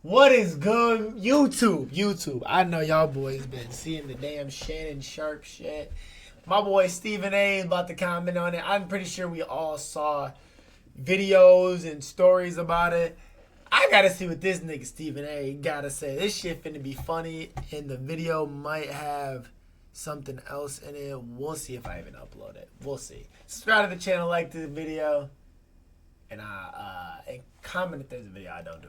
What is good? YouTube. I know y'all boys been seeing the damn Shannon Sharpe shit. My boy Stephen A is about to comment on it. I'm pretty sure we all saw videos and stories about it. I gotta see what this nigga Stephen A gotta say. This shit finna be funny, and the video might have something else in it. We'll see if I even upload it. We'll see. Subscribe to the channel, like the video, and comment if there's a video I don't do.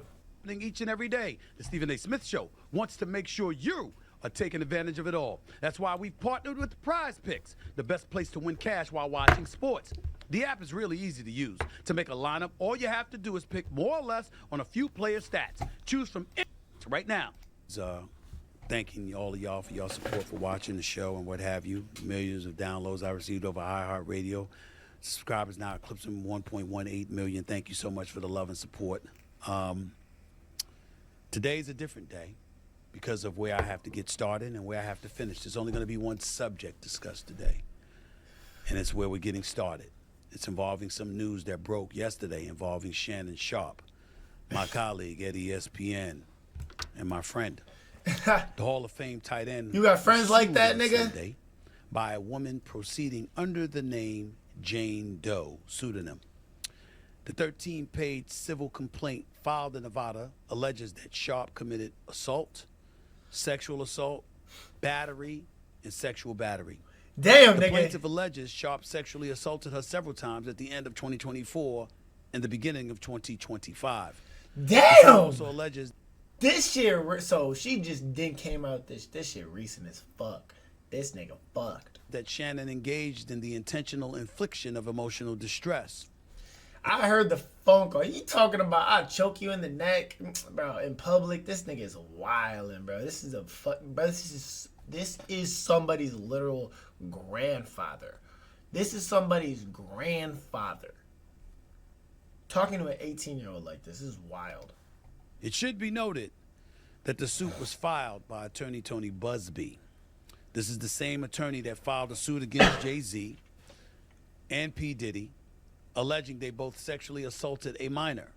Each and every day, the Stephen A. Smith Show wants to make sure you are taking advantage of it all. That's why we've partnered with Prize Picks, the best place to win cash while watching sports. The app is really easy to use. To make a lineup, all you have to do is pick more or less on a few player stats. Choose from it right now. Thanking all of y'all for your support for watching the show and what have you. Millions of downloads I received over iHeartRadio. Subscribers now eclipsing 1.18 million. Thank you so much for the love and support. Today's a different day because of where I have to get started and where I have to finish. There's only going to be one subject discussed today, and it's where we're getting started. It's involving some news that broke yesterday involving Shannon Sharpe, my colleague at ESPN, and my friend, the Hall of Fame tight end. You got friends like that, nigga? Sunday by a woman proceeding under the name Jane Doe pseudonym. The 13-page civil complaint filed in Nevada alleges that Sharpe committed assault, sexual assault, battery, and sexual battery. Damn, the nigga. plaintiff alleges Sharpe sexually assaulted her several times at the end of 2024 and the beginning of 2025. Damn. Also alleges this shit. So she just came out. This shit recent as fuck. This nigga fucked. that Shannon engaged in the intentional infliction of emotional distress. I heard the phone call. You talking about I'll choke you in the neck, bro, in public? This nigga is wildin', bro. This is a fucking, bro. This is somebody's literal grandfather. This is somebody's grandfather. Talking to an 18-year-old like this is wild. It should be noted that the suit was filed by attorney Tony Busby. This is the same attorney that filed a suit against Jay-Z and P. Diddy, alleging they both sexually assaulted a minor,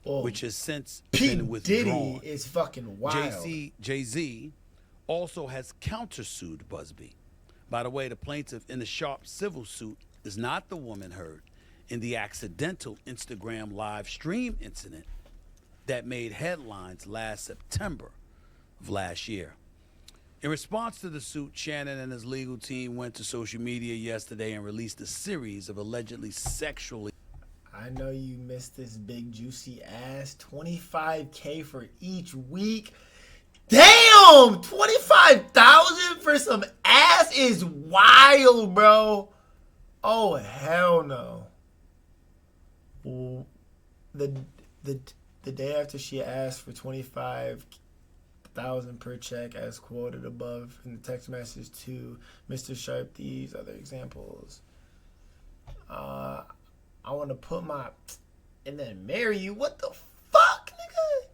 which has since been withdrawn. Diddy is fucking wild. Jay-Z also has countersued Busby. By the way, the plaintiff in the Sharpe civil suit is not the woman heard in the accidental Instagram live stream incident that made headlines last September of last year. In response to the suit, Shannon and his legal team went to social media yesterday and released a series of allegedly sexually. I know you missed this big juicy ass. $25K for each week. Damn! 25,000 for some ass is wild, bro. Oh hell no. The day after she asked for 25,000 per check, as quoted above in the text message to Mr. Sharpe, these other examples. I want to put my and then marry you. What the fuck, nigga?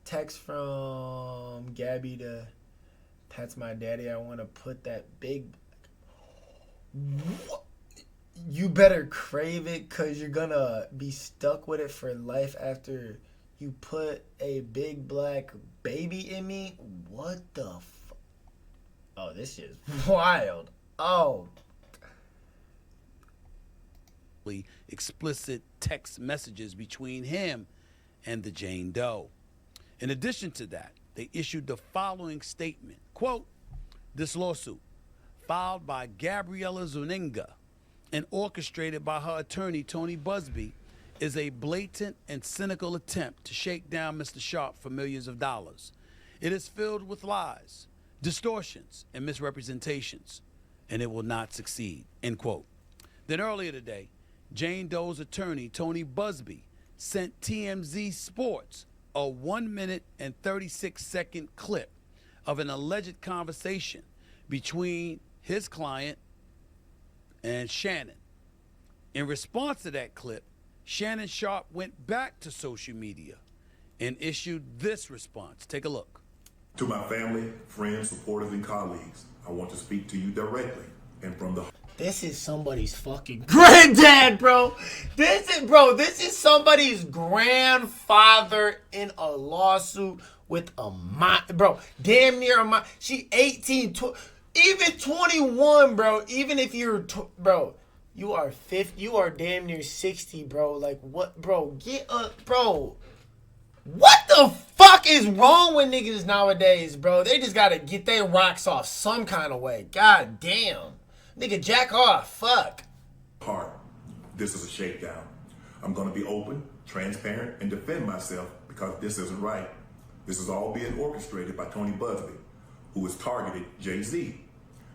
Text from Gabby to that's my daddy. I want to put that big. What? You better crave it because you're gonna be stuck with it for life after you put a big black baby in me. What the fuck? Oh, this shit is wild. Oh. Explicit text messages between him and the Jane Doe. In addition to that, they issued the following statement, quote, "This lawsuit, filed by Gabriella Zuniga and orchestrated by her attorney, Tony Busby, is a blatant and cynical attempt to shake down Mr. Sharpe for millions of dollars. It is filled with lies, distortions, and misrepresentations, and it will not succeed," end quote. Then earlier today, Jane Doe's attorney, Tony Busby, sent TMZ Sports a 1-minute and 36-second clip of an alleged conversation between his client and Shannon. In response to that clip, Shannon Sharpe went back to social media and issued this response. Take a look. "To my family, friends, supporters, and colleagues, I want to speak to you directly and from the This is somebody's fucking granddad, bro. This is somebody's grandfather in a lawsuit with a bro, damn near a she 18, even 21, bro. Even if you're, bro, you are 50, you are damn near 60, bro. Like, what, bro? Get up, bro. What the fuck is wrong with niggas nowadays, bro? They just gotta get their rocks off some kind of way. God damn. Nigga, jack off. Fuck. Hard. This is a shakedown. I'm gonna be open, transparent, and defend myself because this isn't right. This is all being orchestrated by Tony Busby, who has targeted Jay-Z.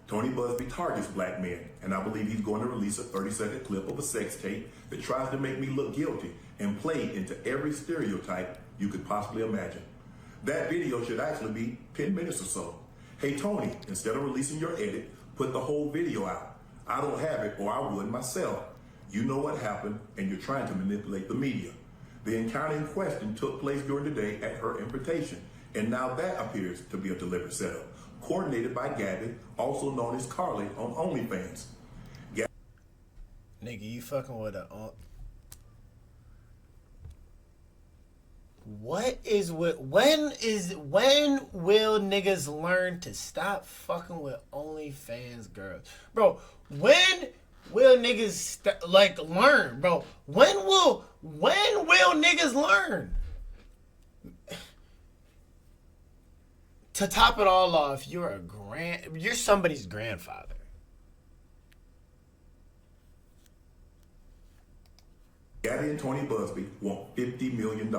Tony Busby targets black men, and I believe he's going to release a 30-second clip of a sex tape that tries to make me look guilty and play into every stereotype you could possibly imagine. That video should actually be 10 minutes or so. Hey Tony, instead of releasing your edit, put the whole video out. I don't have it, or I would myself. You know what happened, and you're trying to manipulate the media. The encounter in question took place during the day at her invitation, and now that appears to be a deliberate setup, coordinated by Gabby, also known as Carly on OnlyFans. Nigga, you fucking with a... When will niggas learn to stop fucking with OnlyFans girls? Bro, when will niggas learn, bro? When will niggas learn? To top it all off, you're somebody's grandfather. Gabby and Tony Busby want $50 million.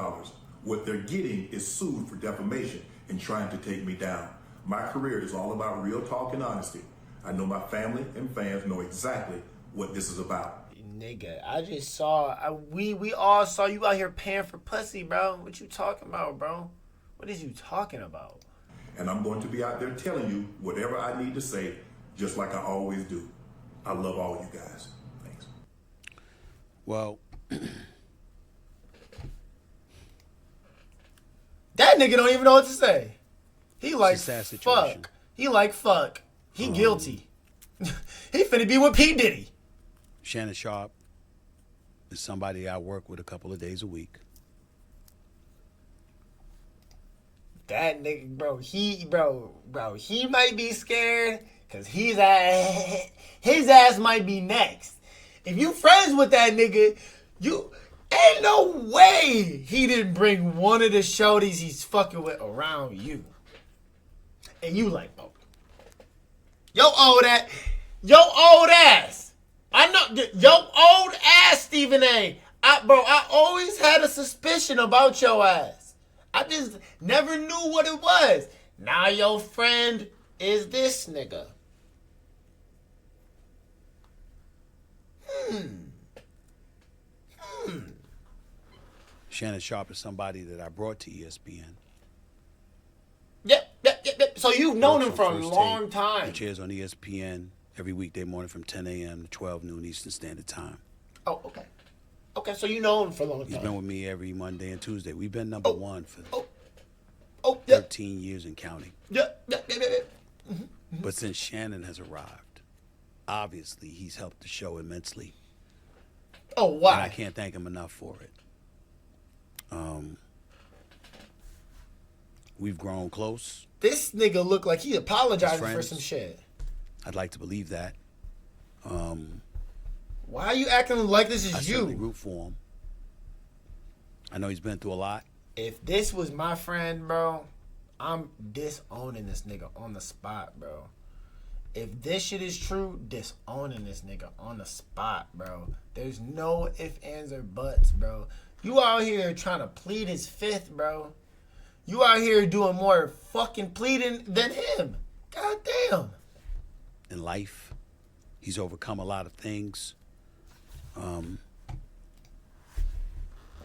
What they're getting is sued for defamation and trying to take me down. My career is all about real talk and honesty. I know my family and fans know exactly what this is about. Nigga, I just saw, we all saw you out here paying for pussy, bro. What you talking about, bro? What is you talking about? And I'm going to be out there telling you whatever I need to say, just like I always do. I love all you guys. Thanks. Well, that nigga don't even know what to say. He like situation. fuck. He like fuck. He guilty. He finna be with P. Diddy. Shannon Sharpe is somebody I work with a couple of days a week. That nigga, bro, he might be scared because his ass might be next. If you friends with that nigga, you ain't no way he didn't bring one of the shorties he's fucking with around you. And you like, oh, yo old ass. I know, yo old ass, Stephen A. I always had a suspicion about your ass. I just never knew what it was. Now your friend is this nigga. Shannon Sharpe is somebody that I brought to ESPN. Yep. So you've known him for a First long Take, time. which airs on ESPN every weekday morning from 10 a.m. to 12 noon Eastern Standard Time. Oh, okay. Okay, so you know him for a long time. He's been with me every Monday and Tuesday. We've been number one for 13 years and counting. Yeah. But since Shannon has arrived, obviously he's helped the show immensely. Oh, wow. And I can't thank him enough for it. We've grown close. This nigga look like he apologizing for some shit. I'd like to believe that. Why are you acting like this is I you? certainly root for him. I know he's been through a lot. If this was my friend, bro, I'm disowning this nigga on the spot, bro. If this shit is true, disowning this nigga on the spot, bro. There's no ifs, ands, or buts, bro. You out here trying to plead his fifth, bro. You out here doing more fucking pleading than him. God damn. In life, he's overcome a lot of things.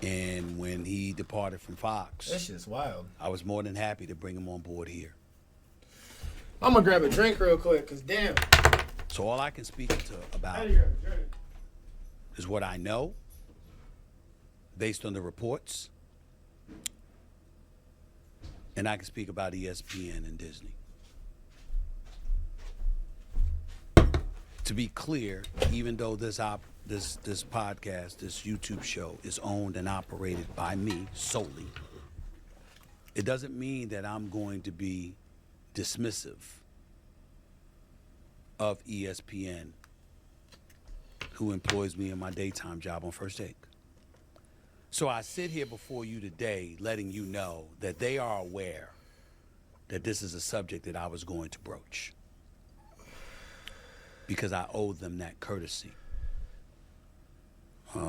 And when he departed from Fox, That shit's wild. I was more than happy to bring him on board here. I'm gonna grab a drink real quick, cause damn. So all I can speak about is what I know, based on the reports, and I can speak about ESPN and Disney. to be clear, even though this podcast, this YouTube show is owned and operated by me solely, it doesn't mean that I'm going to be dismissive of ESPN, who employs me in my daytime job on First Take. So I sit here before you today letting you know that they are aware that this is a subject that I was going to broach, because I owe them that courtesy. This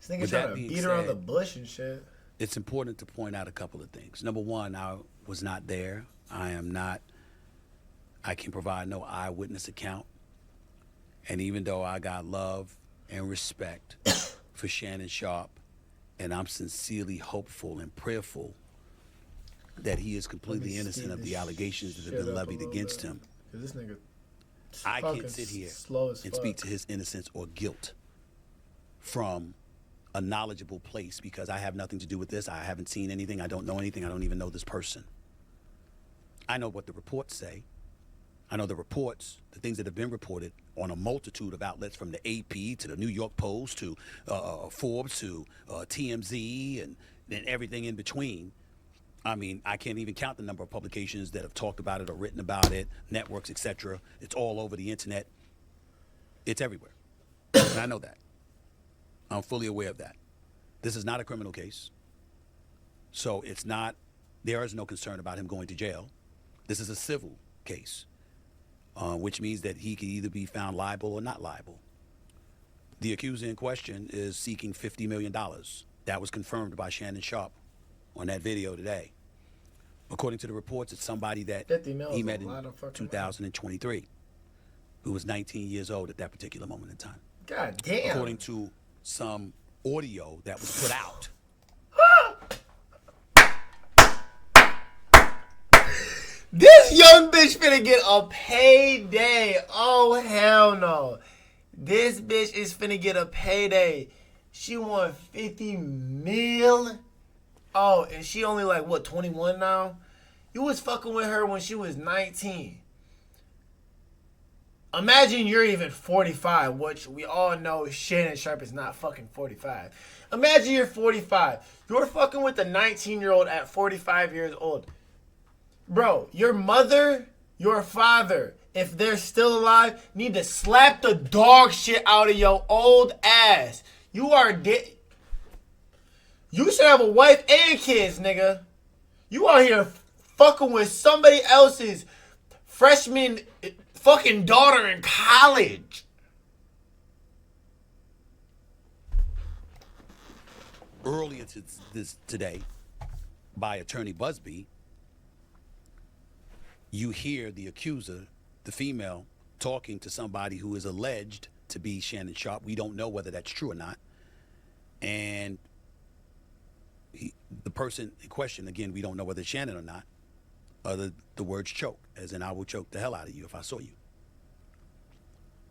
nigga trying to beat around the bush and shit. It's important to point out a couple of things. Number one, I was not there. I can provide no eyewitness account. And even though I got love and respect for Shannon Sharpe, and I'm sincerely hopeful and prayerful that he is completely innocent of the allegations that have been levied against him, this nigga I can't sit here and speak to his innocence or guilt from a knowledgeable place, because I have nothing to do with this. I haven't seen anything. I don't know anything. I don't even know this person. I know what the reports say. I know the reports, the things that have been reported on a multitude of outlets, from the AP to the New York Post to Forbes to TMZ and everything in between. I mean, I can't even count the number of publications that have talked about it or written about it, networks, etc. It's all over the internet. It's everywhere. And I know that. I'm fully aware of that. This is not a criminal case. So there is no concern about him going to jail. This is a civil case, which means that he could either be found liable or not liable. The accuser in question is seeking $50 million. That was confirmed by Shannon Sharpe on that video today. According to the reports, it's somebody that he met in 2023, who was 19 years old at that particular moment in time. God damn. According to some audio that was put out. This young bitch finna get a payday. Oh, hell no. This bitch is finna get a payday. She won 50 mil. Oh, and she only like, what, 21 now? You was fucking with her when she was 19. Imagine you're even 45, which we all know Shannon Sharpe is not fucking 45. Imagine you're 45. You're fucking with a 19-year-old at 45 years old. Bro, your mother, your father, if they're still alive, need to slap the dog shit out of your old ass. You are dead. You should have a wife and kids, nigga. You out here fucking with somebody else's freshman fucking daughter in college. Earlier today, by Attorney Busby, you hear the accuser, the female, talking to somebody who is alleged to be Shannon Sharpe. We don't know whether that's true or not. And the person in question, again, we don't know whether it's Shannon or not, the words choke, as in I will choke the hell out of you if I saw you.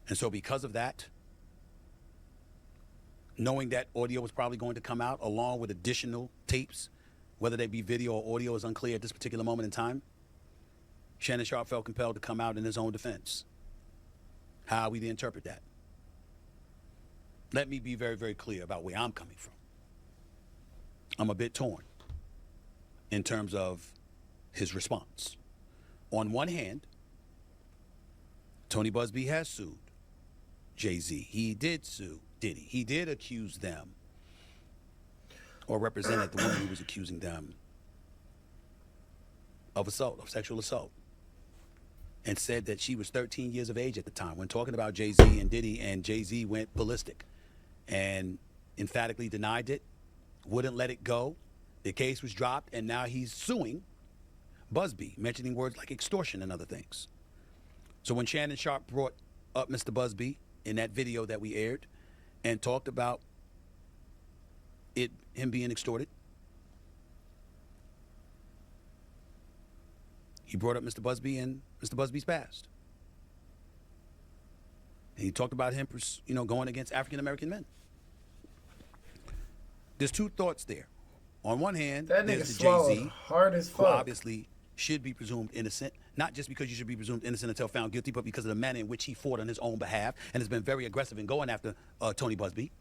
And so because of that, knowing that audio was probably going to come out along with additional tapes, whether they be video or audio is unclear at this particular moment in time, Shannon Sharpe felt compelled to come out in his own defense. How are we to interpret that? Let me be very, very clear about where I'm coming from. I'm a bit torn in terms of his response. On one hand, Tony Busby has sued Jay-Z. He did sue Diddy. He did accuse them, or represented the woman who was accusing them of assault, of sexual assault, and said that she was 13 years of age at the time when talking about Jay-Z and Diddy, and Jay-Z went ballistic and emphatically denied it, wouldn't let it go. The case was dropped, and now he's suing Busby, mentioning words like extortion and other things. So when Shannon Sharpe brought up Mr. Busby in that video that we aired and talked about him being extorted, he brought up Mr. Busby and Mr. Busby's past. And he talked about him, going against African-American men. There's two thoughts there. On one hand, that there's nigga the Jay-Z, hard as fuck, who obviously should be presumed innocent, not just because you should be presumed innocent until found guilty, but because of the manner in which he fought on his own behalf and has been very aggressive in going after Tony Busby.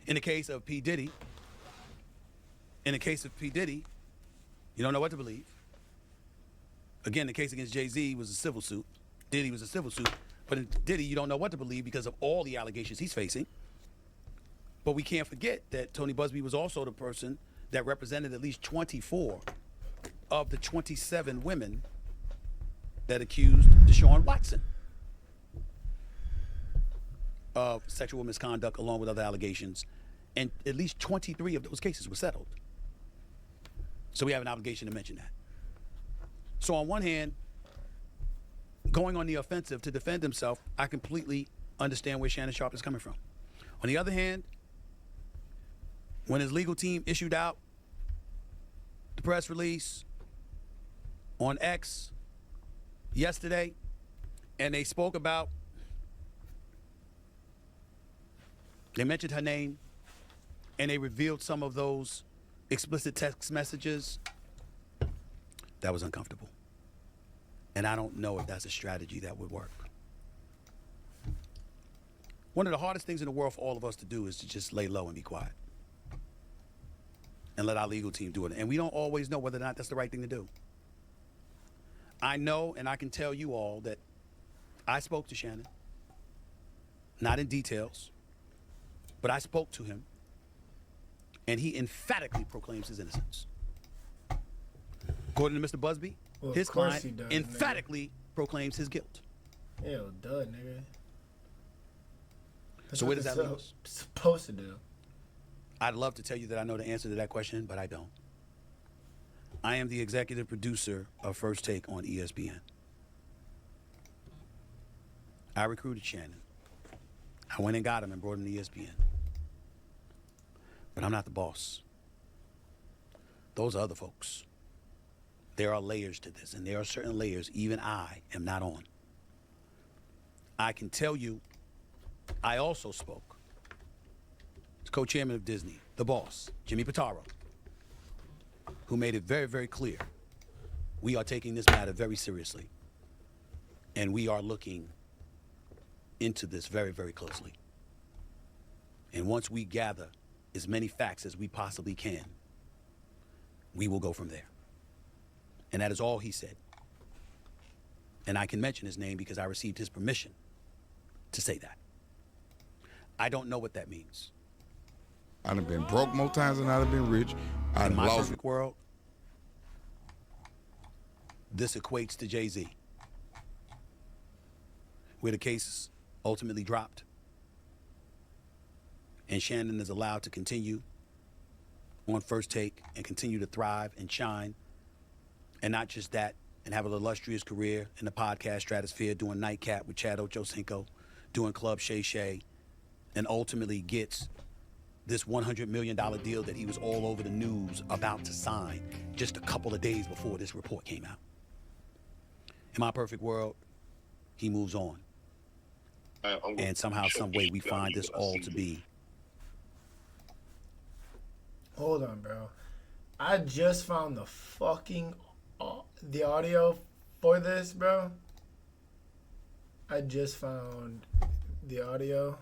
In the case of P. Diddy, you don't know what to believe. Again, the case against Jay-Z was a civil suit. Diddy was a civil suit. But in Diddy, you don't know what to believe because of all the allegations he's facing. But we can't forget that Tony Busby was also the person that represented at least 24 of the 27 women that accused Deshaun Watson of sexual misconduct along with other allegations. And at least 23 of those cases were settled. So we have an obligation to mention that. So on one hand, going on the offensive to defend himself, I completely understand where Shannon Sharpe is coming from. On the other hand, when his legal team issued out the press release on X yesterday, and they spoke about, they mentioned her name, and they revealed some of those explicit text messages, that was uncomfortable. And I don't know if that's a strategy that would work. One of the hardest things in the world for all of us to do is to just lay low and be quiet. And let our legal team do it. And we don't always know whether or not that's the right thing to do. I know, and I can tell you all, that I spoke to Shannon. Not in details, but I spoke to him. And he emphatically proclaims his innocence. According to Mr. Busby, well, his client does, emphatically proclaims his guilt. Hell, duh, nigga. So where does that leave us? Supposed to do. I'd love to tell you that I know the answer to that question, but I don't. I am the executive producer of First Take on ESPN. I recruited Shannon. I went and got him and brought him to ESPN. But I'm not the boss. Those are other folks. There are layers to this, and there are certain layers even I am not on. I can tell you, I also spoke to co-chairman of Disney, the boss, Jimmy Pitaro, who made it very, very clear we are taking this matter very seriously, and we are looking into this very, very closely. And once we gather as many facts as we possibly can, we will go from there. And that is all he said. And I can mention his name because I received his permission to say that. I don't know what that means. I'd have been broke more times than I'd have been rich. In my perfect world, this equates to Jay-Z, where the case ultimately dropped and Shannon is allowed to continue on First Take and continue to thrive and shine. And not just that, and have an illustrious career in the podcast stratosphere, doing Nightcap with Chad Ochocinco, doing Club Shay Shay, and ultimately gets this $100 million deal that he was all over the news about to sign just a couple of days before this report came out. In my perfect world, he moves on. And somehow, some way, we find this all to be. Hold on, bro. I just found the audio for this, bro. I just found the audio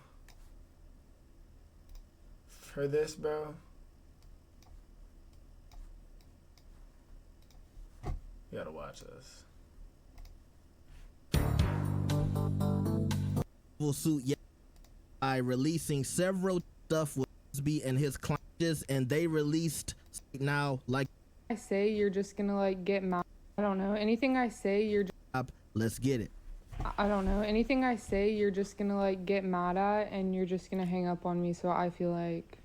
for this, bro. You gotta watch this. Suit by releasing several stuff with Busby and his clients, and they released now like I say you're just gonna like get mad. I don't know. Anything I say you're just, let's get it. I don't know. Anything I say you're just gonna like get mad at and you're just gonna hang up on me, so I feel like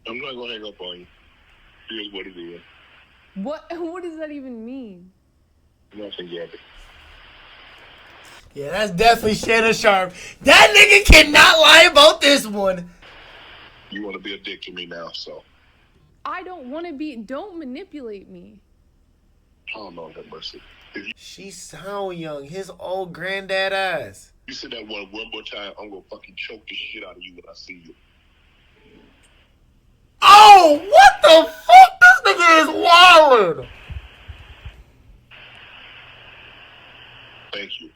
I'm not gonna hang up on you. Here's what it is. What does that even mean? Nothing yet. Yeah, that's definitely Shannon Sharpe. That nigga cannot lie about this one. You want to be a dick to me now, so. I don't want to be. Don't manipulate me. I don't know that mercy. She so young. His old granddad ass. You said that one more time, I'm gonna fucking choke the shit out of you when I see you. Oh, what the fuck? This nigga is wildin'. Thank you.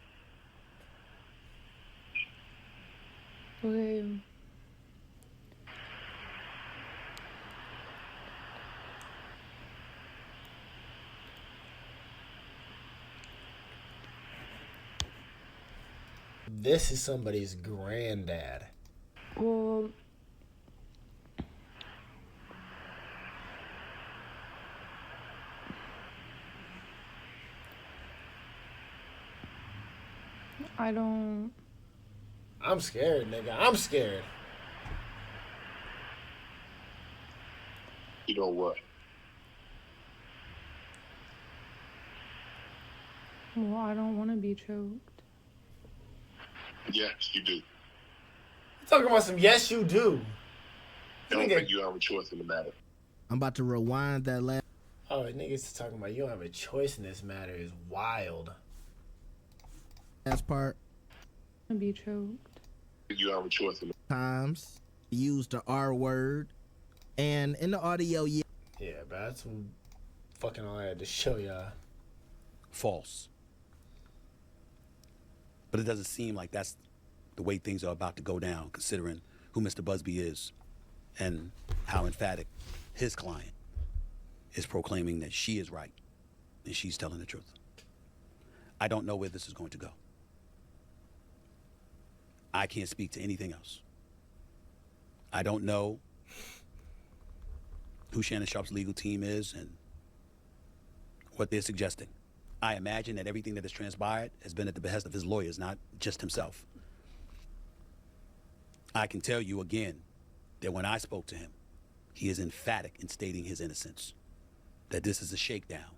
Okay. This is somebody's granddad. Well, I don't. I'm scared, nigga. I'm scared. You know what? Well, I don't want to be choked. Yes, you do. You talking about some yes, you do. I don't Nigga. think you have a choice in the matter. I'm about to rewind that last. Oh, niggas talking about you don't have a choice in this matter is wild. Part To be choked. You have a choice in the times use the R word, and in the audio, yeah, Yeah, bro, that's fucking all I had to show y'all. False. But it doesn't seem like that's the way things are about to go down, considering who Mr. Busby is and how emphatic his client is proclaiming that she is right and she's telling the truth. I don't know where this is going to go. I can't speak to anything else. I don't know who Shannon Sharpe's legal team is and what they're suggesting. I imagine that everything that has transpired has been at the behest of his lawyers, not just himself. I can tell you again that when I spoke to him, he is emphatic in stating his innocence, that this is a shakedown,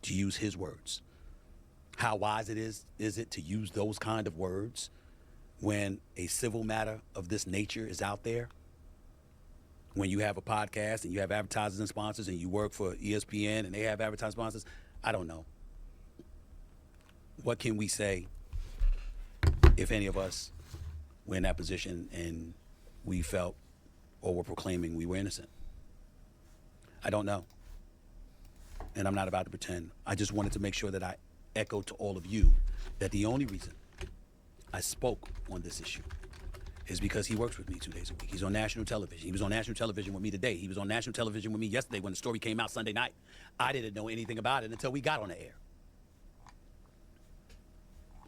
to use his words. How wise is it to use those kind of words when a civil matter of this nature is out there? When you have a podcast and you have advertisers and sponsors and you work for ESPN and they have advertising sponsors, I don't know. What can we say if any of us were in that position and we felt or were proclaiming we were innocent? I don't know. And I'm not about to pretend. I just wanted to make sure that I echoed to all of you that the only reason I spoke on this issue is because he works with me 2 days a week. He's on national television. He was on national television with me today. He was on national television with me yesterday when the story came out Sunday night. I didn't know anything about it until we got on the air.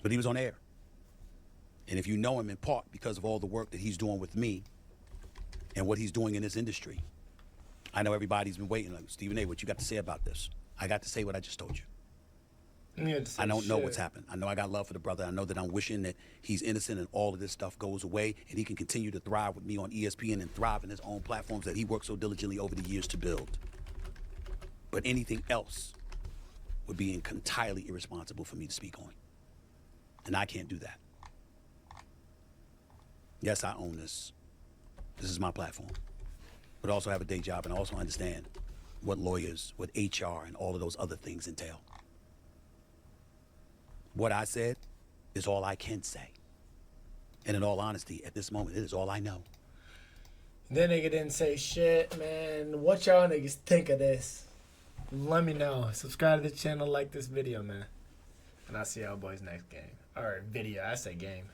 But he was on air. And if you know him in part because of all the work that he's doing with me and what he's doing in this industry, I know everybody's been waiting. Like, Stephen A., what you got to say about this? I got to say what I just told you. I don't know what's happened. I know I got love for the brother. I know that I'm wishing that he's innocent and all of this stuff goes away and he can continue to thrive with me on ESPN and thrive in his own platforms that he worked so diligently over the years to build. But anything else would be entirely irresponsible for me to speak on. And I can't do that. Yes, I own this. This is my platform. But I also have a day job and I also understand what lawyers, what HR, and all of those other things entail. What I said is all I can say. And in all honesty, at this moment, it is all I know. That nigga didn't say shit, man. What y'all niggas think of this? Let me know. Subscribe to the channel, like this video, man. And I'll see y'all boys next game. Or video, I say game.